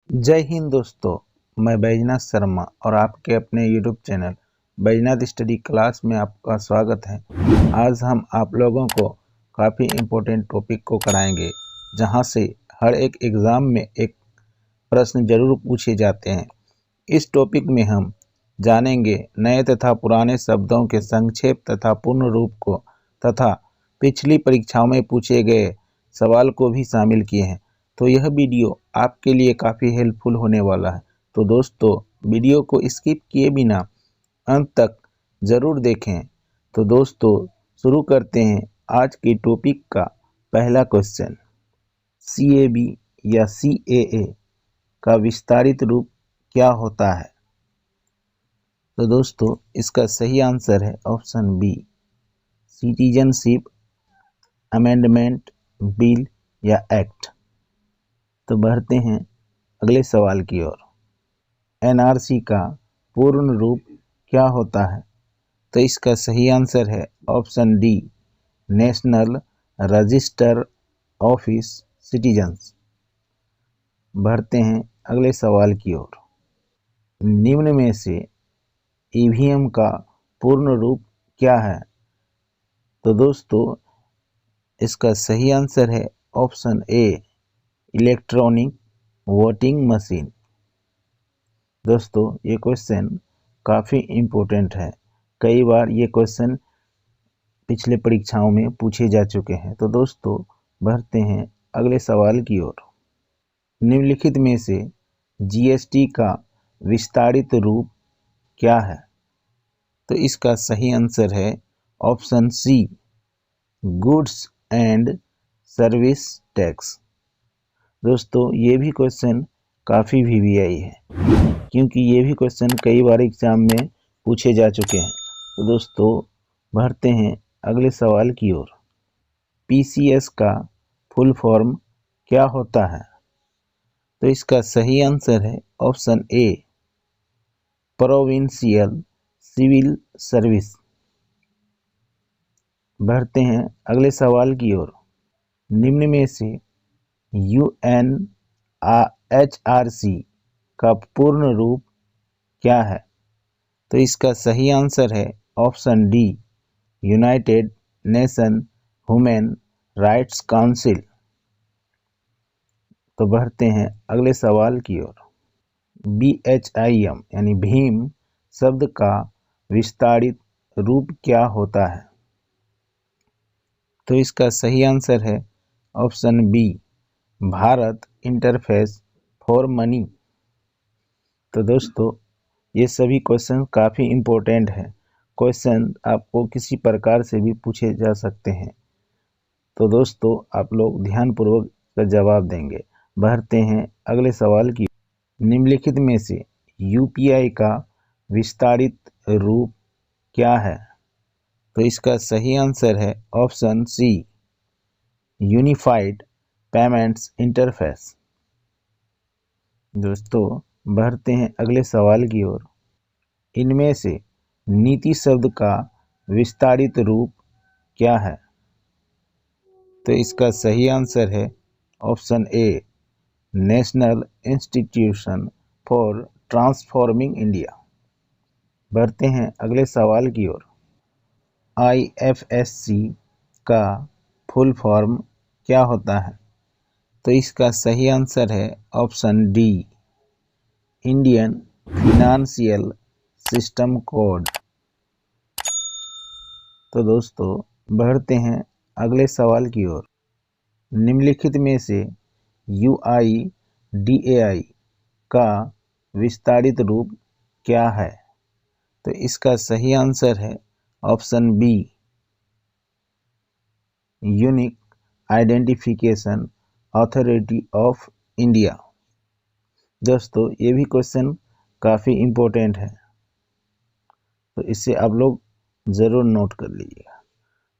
जय हिंद दोस्तों, मैं बैजनाथ शर्मा और आपके अपने YouTube channel Baijnath study class में आपका स्वागत है। आज हम आप लोगों को काफ़ी इम्पोर्टेंट टॉपिक को कराएंगे, जहां से हर एक एग्ज़ाम में एक प्रश्न जरूर पूछे जाते हैं। इस टॉपिक में हम जानेंगे नए तथा पुराने शब्दों के संक्षेप तथा पूर्ण रूप को तथा पिछली परीक्षाओं में पूछे गए सवाल को भी शामिल किए हैं। तो यह वीडियो आपके लिए काफ़ी हेल्पफुल होने वाला है। तो दोस्तों, वीडियो को स्किप किए बिना अंत तक ज़रूर देखें। तो दोस्तों, शुरू करते हैं आज की टॉपिक का पहला क्वेश्चन। CAB या CAA का विस्तारित रूप क्या होता है? तो दोस्तों, इसका सही आंसर है option B, citizenship amendment bill या एक्ट। तो बढ़ते हैं अगले सवाल की ओर। NRC का पूर्ण रूप क्या होता है? तो इसका सही आंसर है option D, national register office citizens. बढ़ते हैं अगले सवाल की ओर। निम्न में से EVM का पूर्ण रूप क्या है? तो दोस्तों, इसका सही आंसर है ऑप्शन ए, इलेक्ट्रॉनिक वोटिंग मशीन। दोस्तों, ये क्वेश्चन काफ़ी इम्पोर्टेंट है। कई बार ये क्वेश्चन पिछले परीक्षाओं में पूछे जा चुके हैं। तो दोस्तों, बढ़ते हैं अगले सवाल की ओर। निम्नलिखित में से GST का विस्तारित रूप क्या है? तो इसका सही आंसर है option C, goods and service tax. दोस्तों, ये भी क्वेश्चन काफ़ी VVI है, क्योंकि ये भी क्वेश्चन कई बार एग्जाम में पूछे जा चुके हैं। तो दोस्तों, बढ़ते हैं अगले सवाल की ओर। PCS का फुल फॉर्म क्या होता है? तो इसका सही आंसर है option A, provincial civil service. बढ़ते हैं अगले सवाल की ओर। निम्न में से UNHRC का पूर्ण रूप क्या है? तो इसका सही आंसर है option D, United nation human rights council. तो बढ़ते हैं अगले सवाल की ओर। BHIM यानी भीम शब्द का विस्तारित रूप क्या होता है? तो इसका सही आंसर है option B, Bharat interface for money. तो दोस्तों, ये सभी क्वेश्चन काफ़ी इम्पोर्टेंट हैं। क्वेश्चन आपको किसी प्रकार से भी पूछे जा सकते हैं। तो दोस्तों, आप लोग ध्यानपूर्वक का जवाब देंगे। बढ़ते हैं अगले सवाल की। निम्नलिखित में से UPI का विस्तारित रूप क्या है? तो इसका सही आंसर है option C, unified payments interface. दोस्तों, बढ़ते हैं अगले सवाल की ओर। इनमें से नीति शब्द का विस्तारित रूप क्या है? तो इसका सही आंसर है option A, national institution for transforming India. बढ़ते हैं अगले सवाल की ओर। IFSC का फुल फॉर्म क्या होता है? तो इसका सही आंसर है option D, Indian financial system code. तो दोस्तों, बढ़ते हैं अगले सवाल की ओर। निम्नलिखित में से UIDAI का विस्तारित रूप क्या है? तो इसका सही आंसर है option B, unique identification authority of India. दोस्तों, ये भी क्वेश्चन काफ़ी इम्पोर्टेंट है, तो इसे आप लोग ज़रूर नोट कर लीजिएगा।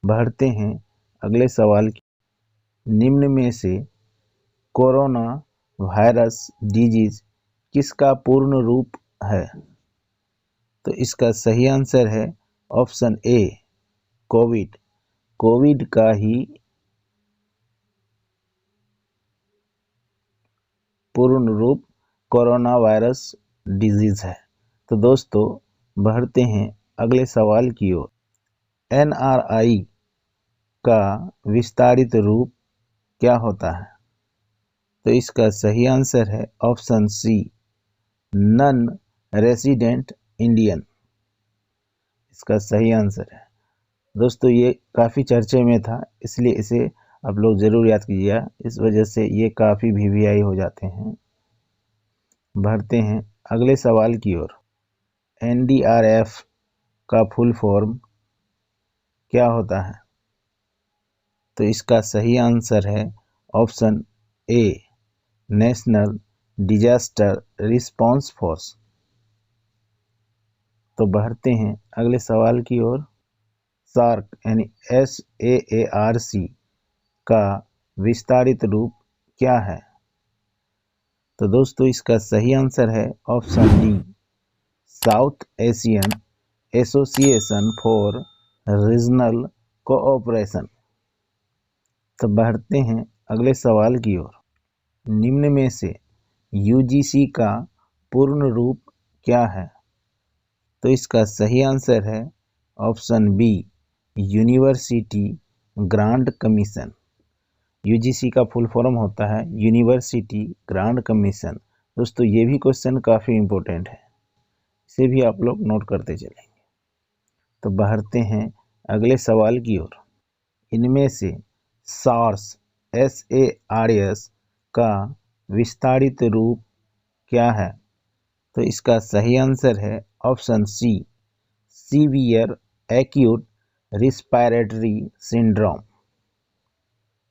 बढ़ते हैं अगले सवाल की। निम्न में से कोरोना वायरस डिजीज किसका पूर्ण रूप है? तो इसका सही आंसर है ऑप्शन ए, कोविड। कोविड का ही पूर्ण रूप कोरोना वायरस डिजीज है। तो दोस्तों बढ़ते हैं अगले सवाल की ओर। NRI का विस्तारित रूप क्या होता है? तो इसका सही आंसर है option C, non resident Indian. इसका सही आंसर है। दोस्तों ये काफ़ी चर्चे में था, इसलिए इसे आप लोग ज़रूर याद कीजिएगा, इस वजह से ये काफ़ी VVI हो जाते हैं। बढ़ते हैं अगले सवाल की ओर। NDRF का फुल फॉर्म क्या होता है? तो इसका सही आंसर है ऑप्शन ए, नेशनल डिजास्टर रिस्पांस फोर्स। तो बढ़ते हैं अगले सवाल की ओर। सार्क यानी SAARC का विस्तारित रूप क्या है? तो दोस्तों इसका सही आंसर है option D, south Asian association for regional cooperation. तो बढ़ते हैं अगले सवाल की ओर। निम्न में से UGC का पूर्ण रूप क्या है? तो इसका सही आंसर है option B, university grants commission. UGC का फुल फॉर्म होता है यूनिवर्सिटी ग्रांट कमीशन। दोस्तों ये भी क्वेश्चन काफ़ी इम्पोर्टेंट है, इसे भी आप लोग नोट करते चलेंगे। तो बढ़ते हैं अगले सवाल की ओर। इनमें से SARS का विस्तारित रूप क्या है? तो इसका सही आंसर है option C, severe acute respiratory syndrome.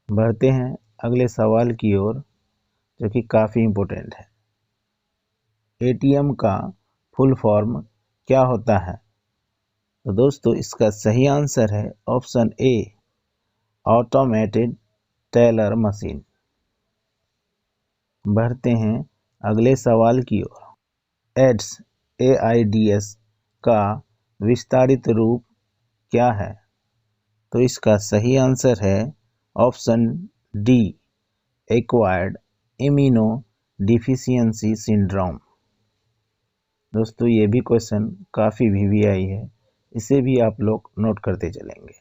बढ़ते हैं अगले सवाल की ओर, जो कि काफ़ी इम्पोर्टेंट है। ATM का फुल फॉर्म क्या होता है? तो दोस्तों इसका सही आंसर है ऑप्शन ए, ऑटोमेटेड टेलर मशीन। बढ़ते हैं अगले सवाल की ओर। AIDS का विस्तारित रूप क्या है? तो इसका सही आंसर है option D, acquired immuno deficiency syndrome. दोस्तों ये भी क्वेश्चन काफ़ी VVI है, इसे भी आप लोग नोट करते चलेंगे।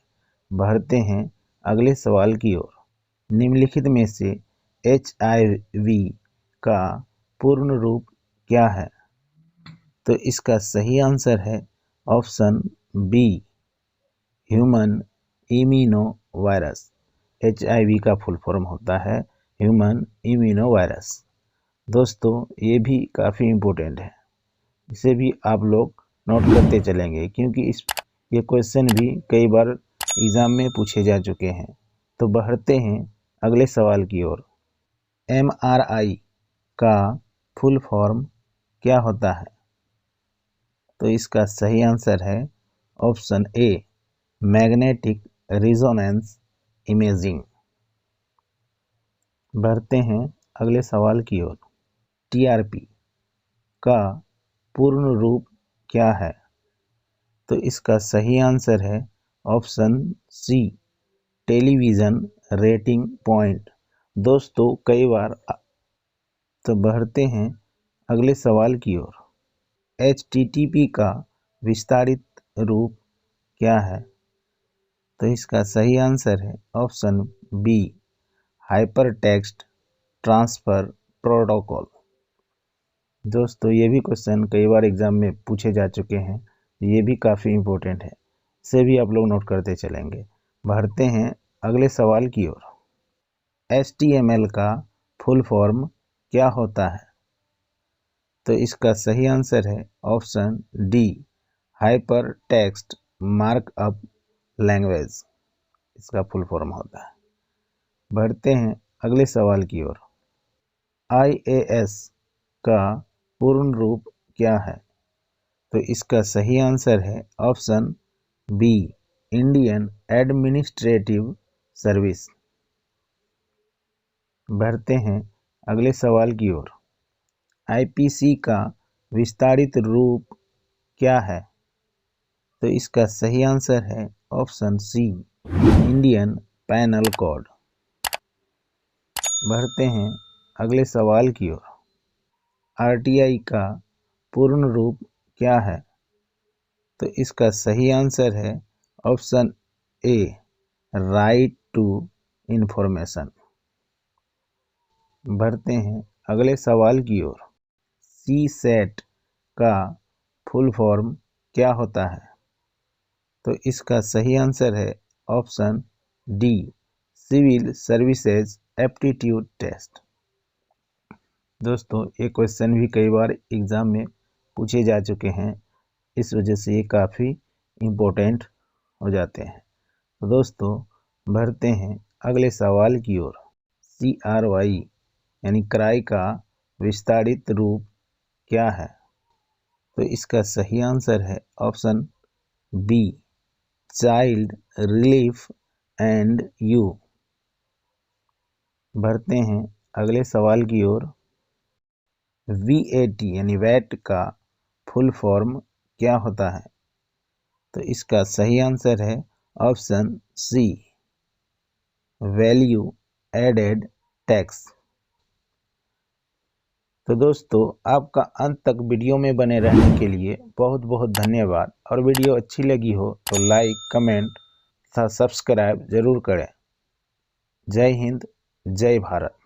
बढ़ते हैं अगले सवाल की ओर। निम्नलिखित में से HIV का पूर्ण रूप क्या है? तो इसका सही आंसर है option B, human immuno virus. HIV का फुल फॉर्म होता है ह्यूमन इम्यूनो वायरस। दोस्तों ये भी काफ़ी इम्पोर्टेंट है, इसे भी आप लोग नोट करते चलेंगे, क्योंकि ये क्वेश्चन भी कई बार एग्ज़ाम में पूछे जा चुके हैं। तो बढ़ते हैं अगले सवाल की ओर। MRI का फुल फॉर्म क्या होता है? तो इसका सही आंसर है ऑप्शन ए, मैग्नेटिक रिजोनेंस इमेजिंग। बढ़ते हैं अगले सवाल की ओर। TRP का पूर्ण रूप क्या है? तो इसका सही आंसर है option C, television rating point. दोस्तों कई बार। तो बढ़ते हैं अगले सवाल की ओर। HTTP का विस्तारित रूप क्या है? तो इसका सही आंसर है option B, hyper text transfer protocol. दोस्तों ये भी क्वेश्चन कई बार एग्जाम में पूछे जा चुके हैं, ये भी काफ़ी इम्पोर्टेंट है, इसे भी आप लोग नोट करते चलेंगे। बढ़ते हैं अगले सवाल की ओर। HTML का फुल फॉर्म क्या होता है? तो इसका सही आंसर है option D, hyper text markup language. इसका फुल फॉर्म होता है। बढ़ते हैं अगले सवाल की ओर। IAS का पूर्ण रूप क्या है? तो इसका सही आंसर है option B, Indian administrative service. बढ़ते हैं अगले सवाल की ओर। IPC का विस्तारित रूप क्या है? तो इसका सही आंसर है option C, Indian panel code. बढ़ते हैं अगले सवाल की ओर। आरटीआई का पूर्ण रूप क्या है? तो इसका सही आंसर है option A, right to information. बढ़ते हैं अगले सवाल की ओर। सी सेट का फुल फॉर्म क्या होता है? तो इसका सही आंसर है option D, civil services aptitude test. दोस्तों ये क्वेश्चन भी कई बार एग्जाम में पूछे जा चुके हैं, इस वजह से ये काफ़ी इम्पोर्टेंट हो जाते हैं। तो दोस्तों बढ़ते हैं अगले सवाल की ओर। CRY यानी क्राई का विस्तारित रूप क्या है? तो इसका सही आंसर है option B, Child Relief and You. बढ़ते हैं अगले सवाल की ओर। VAT यानी वैट का फुल फॉर्म क्या होता है? तो इसका सही आंसर है option C, value added tax. तो दोस्तों आपका अंत तक वीडियो में बने रहने के लिए बहुत बहुत धन्यवाद, और वीडियो अच्छी लगी हो तो लाइक, कमेंट तथा सब्सक्राइब जरूर करें। जय हिंद, जय भारत।